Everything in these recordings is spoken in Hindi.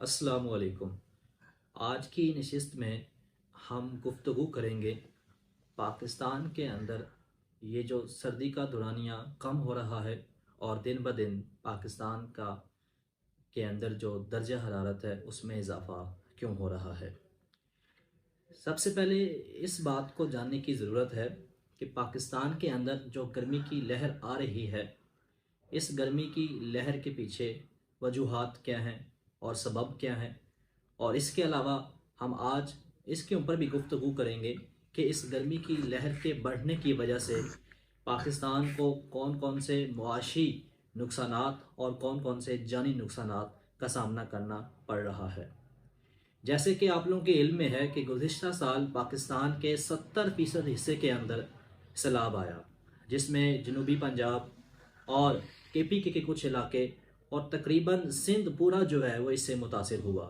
अस्सलाम वालेकुम। आज की नशिस्त में हम गुफ्तगू करेंगे पाकिस्तान के अंदर ये जो सर्दी का दौरानिया कम हो रहा है और दिन ब दिन पाकिस्तान का के अंदर जो दर्जा हरारत है उसमें इजाफ़ा क्यों हो रहा है। सबसे पहले इस बात को जानने की ज़रूरत है कि पाकिस्तान के अंदर जो गर्मी की लहर आ रही है, इस गर्मी की लहर के पीछे वजूहात क्या हैं और सबब क्या हैं, और इसके अलावा हम आज इसके ऊपर भी गुफ्तगू करेंगे कि इस गर्मी की लहर के बढ़ने की वजह से पाकिस्तान को कौन कौन से मुआशी नुकसानात और कौन कौन से जानी नुकसानात का सामना करना पड़ रहा है। जैसे कि आप लोगों के इल्म में है कि गुज़िश्ता साल पाकिस्तान के 70% हिस्से के अंदर सैलाब आया, जिसमें जनूबी पंजाब और KPK के कुछ इलाके और तकरीबन सिंध पूरा जो है वो इससे मुतासिर हुआ।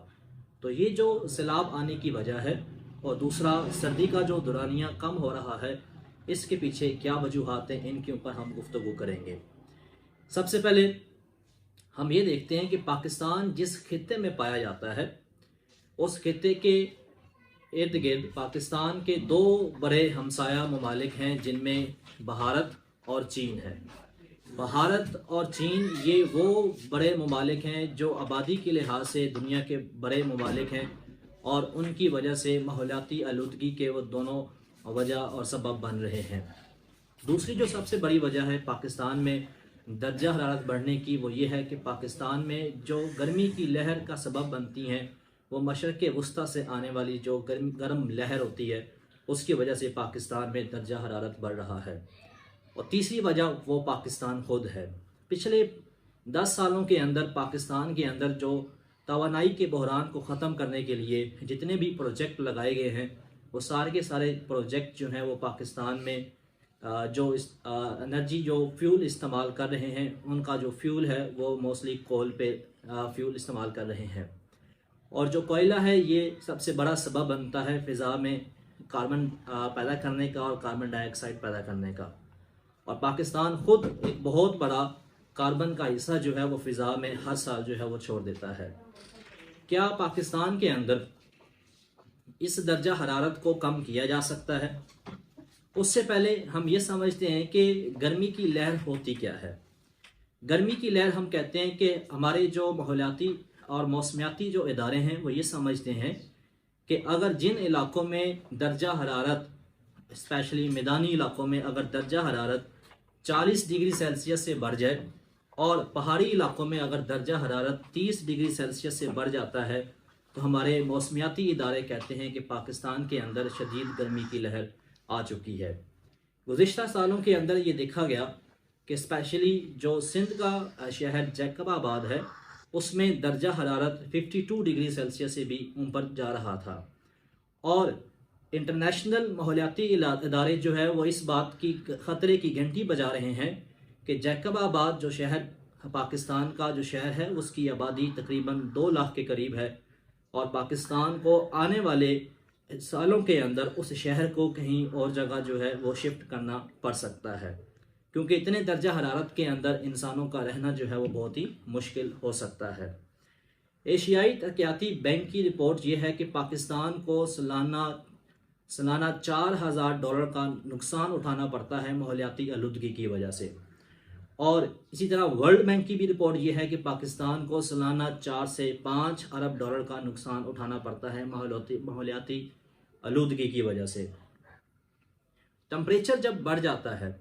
तो ये जो सैलाब आने की वजह है और दूसरा सर्दी का जो दौरानिया कम हो रहा है, इसके पीछे क्या वजूहात हैं, इनके ऊपर हम गुफ्तगू करेंगे। सबसे पहले हम ये देखते हैं कि पाकिस्तान जिस खित्ते में पाया जाता है, उस खित्ते के इर्द गिर्द पाकिस्तान के दो बड़े हमसाया ममालिक हैं, जिनमें भारत और चीन है। भारत और चीन ये वो बड़े ममालिक हैं जो आबादी के लिहाज से दुनिया के बड़े ममालिक हैं और उनकी वजह से माहौलियाती आलूदगी के वो दोनों वजह और सबब बन रहे हैं। दूसरी जो सबसे बड़ी वजह है पाकिस्तान में दर्जा हरारत बढ़ने की, वो ये है कि पाकिस्तान में जो गर्मी की लहर का सबब बनती हैं वो मशरक़ वस्ता से आने वाली जो गर्म लहर होती है, उसकी वजह से पाकिस्तान में दर्जा हरारत बढ़ रहा है। और तीसरी वजह वो पाकिस्तान खुद है। पिछले 10 सालों के अंदर पाकिस्तान के अंदर जो तवानाई के बहरान को ख़त्म करने के लिए जितने भी प्रोजेक्ट लगाए गए हैं, वो सारे के सारे प्रोजेक्ट जो हैं वो पाकिस्तान में जो एनर्जी जो फ्यूल इस्तेमाल कर रहे हैं, उनका जो फ्यूल है वो मोस्टली कोल पे फ्यूल इस्तेमाल कर रहे हैं। और जो कोयला है ये सबसे बड़ा सबब बनता है फ़िज़ा में कार्बन पैदा करने का और कार्बन डाइऑक्साइड पैदा करने का। और पाकिस्तान खुद एक बहुत बड़ा कार्बन का हिस्सा जो है वो फ़िज़ा में हर साल जो है वो छोड़ देता है। क्या पाकिस्तान के अंदर इस दर्जा हरारत को कम किया जा सकता है? उससे पहले हम ये समझते हैं कि गर्मी की लहर होती क्या है। गर्मी की लहर हम कहते हैं कि हमारे जो माहौलियाती और मौसमियाती जो इदारे हैं वो ये समझते हैं कि अगर जिन इलाकों में दर्जा हरारत, स्पेशली मैदानी इलाकों में अगर दर्जा हरारत 40 डिग्री सेल्सियस से बढ़ जाए और पहाड़ी इलाकों में अगर दर्जा हरारत 30 डिग्री सेल्सियस से बढ़ जाता है, तो हमारे मौसमियाती इदारे कहते हैं कि पाकिस्तान के अंदर शदीद गर्मी की लहर आ चुकी है। गुज़िश्ता सालों के अंदर ये देखा गया कि स्पेशली जो सिंध का शहर जैकबाबाद है, उसमें दर्जा हरारत 52 डिग्री सेल्सियस से भी ऊपर जा रहा था। और इंटरनेशनल माहौलियाती इदारे जो है वो इस बात की ख़तरे की घंटी बजा रहे हैं कि जैकबाबाद जो शहर पाकिस्तान का जो शहर है उसकी आबादी तकरीबन 2 लाख के करीब है और पाकिस्तान को आने वाले सालों के अंदर उस शहर को कहीं और जगह जो है वो शिफ्ट करना पड़ सकता है, क्योंकि इतने दर्जा हरारत के अंदर इंसानों का रहना जो है वो बहुत ही मुश्किल हो सकता है। एशियाई तरक्याती बैंक की रिपोर्ट ये है कि पाकिस्तान को सालाना $4000 का नुकसान उठाना पड़ता है माहौलियाती आलूदगी की वजह से। और इसी तरह वर्ल्ड बैंक की भी रिपोर्ट ये है कि पाकिस्तान को सालाना 4 से 5 अरब डॉलर का नुकसान उठाना पड़ता है माहौलियाती आलूदगी की वजह से। टेम्परेचर जब बढ़ जाता है,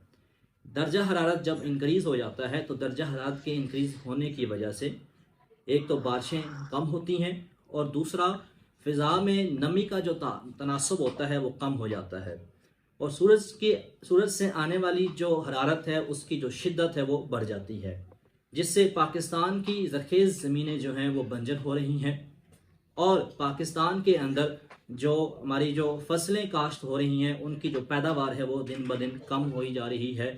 दर्जा हरारत जब इंक्रीज़ हो जाता है, तो दर्जा हरारत के इंक्रीज़ होने की वजह से एक तो बारिशें कम होती हैं और दूसरा फ़िज़ा में नमी का जो तनासुब होता है वो कम हो जाता है और सूरज से आने वाली जो हरारत है उसकी जो शिद्दत है वो बढ़ जाती है, जिससे पाकिस्तान की ज़रख़ेज़ ज़मीनें जो हैं वो बंजर हो रही हैं और पाकिस्तान के अंदर जो हमारी जो फसलें काश्त हो रही हैं उनकी जो पैदावार है वो दिन ब दिन कम होई जा रही है,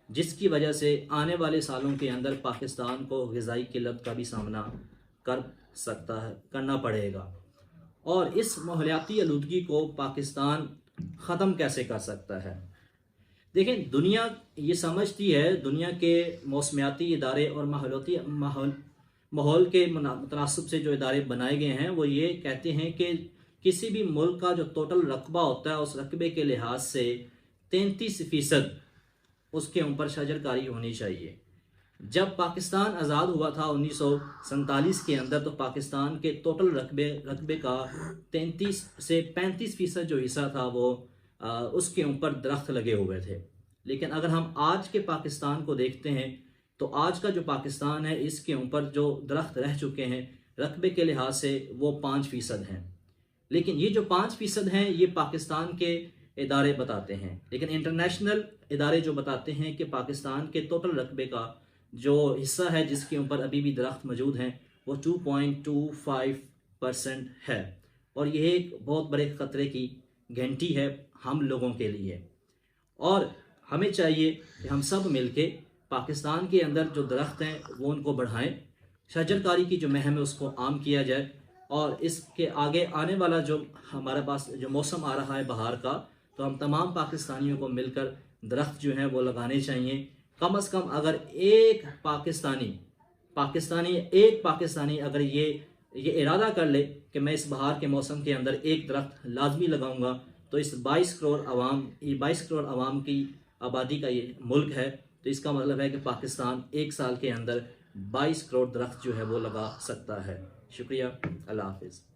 जिसकी वजह से आने वाले सालों के अंदर पाकिस्तान को ग़िज़ाई किल्लत का भी सामना करना पड़ेगा। और इस माहौलियाती आलूदगी को पाकिस्तान ख़त्म कैसे कर सकता है? देखें, दुनिया ये समझती है, दुनिया के मौसमियाती इदारे और माहौल के मुनासिब से जो इदारे बनाए गए हैं वो ये कहते हैं कि किसी भी मुल्क का जो टोटल रकबा होता है उस रकबे के लिहाज से 33% उसके ऊपर शजरकारी होनी चाहिए। जब पाकिस्तान आज़ाद हुआ था 1947 के अंदर, तो पाकिस्तान के टोटल रकबे का 33 से 35% जो हिस्सा था वो उसके ऊपर दरख्त लगे हुए थे। लेकिन अगर हम आज के पाकिस्तान को देखते हैं तो आज का जो पाकिस्तान है इसके ऊपर जो दरख्त रह चुके हैं रकबे के लिहाज से वो 5% हैं। लेकिन ये जो 5% हैं ये पाकिस्तान के इदारे बताते हैं, लेकिन इंटरनेशनल इदारे जो बताते हैं कि पाकिस्तान के टोटल रकबे का जो हिस्सा है जिसके ऊपर अभी भी दरख्त मौजूद हैं वो 2.25% है। और यह एक बहुत बड़े ख़तरे की घंटी है हम लोगों के लिए। और हमें चाहिए कि हम सब मिलके पाकिस्तान के अंदर जो दरख्त हैं वो उनको बढ़ाएं, शजरकारी की जो मुहिम है उसको आम किया जाए। और इसके आगे आने वाला जो हमारे पास जो मौसम आ रहा है बहार का, तो हम तमाम पाकिस्तानियों को मिलकर दरख्त जो हैं वो लगाने चाहिए। कम से कम अगर एक पाकिस्तानी अगर ये इरादा कर ले कि मैं इस बहार के मौसम के अंदर एक दरख्त लाजमी लगाऊंगा, तो इस 22 करोड़ आवाम की आबादी का ये मुल्क है, तो इसका मतलब है कि पाकिस्तान एक साल के अंदर 22 करोड़ दरख्त जो है वो लगा सकता है। शुक्रिया, अल्लाह हाफिज़।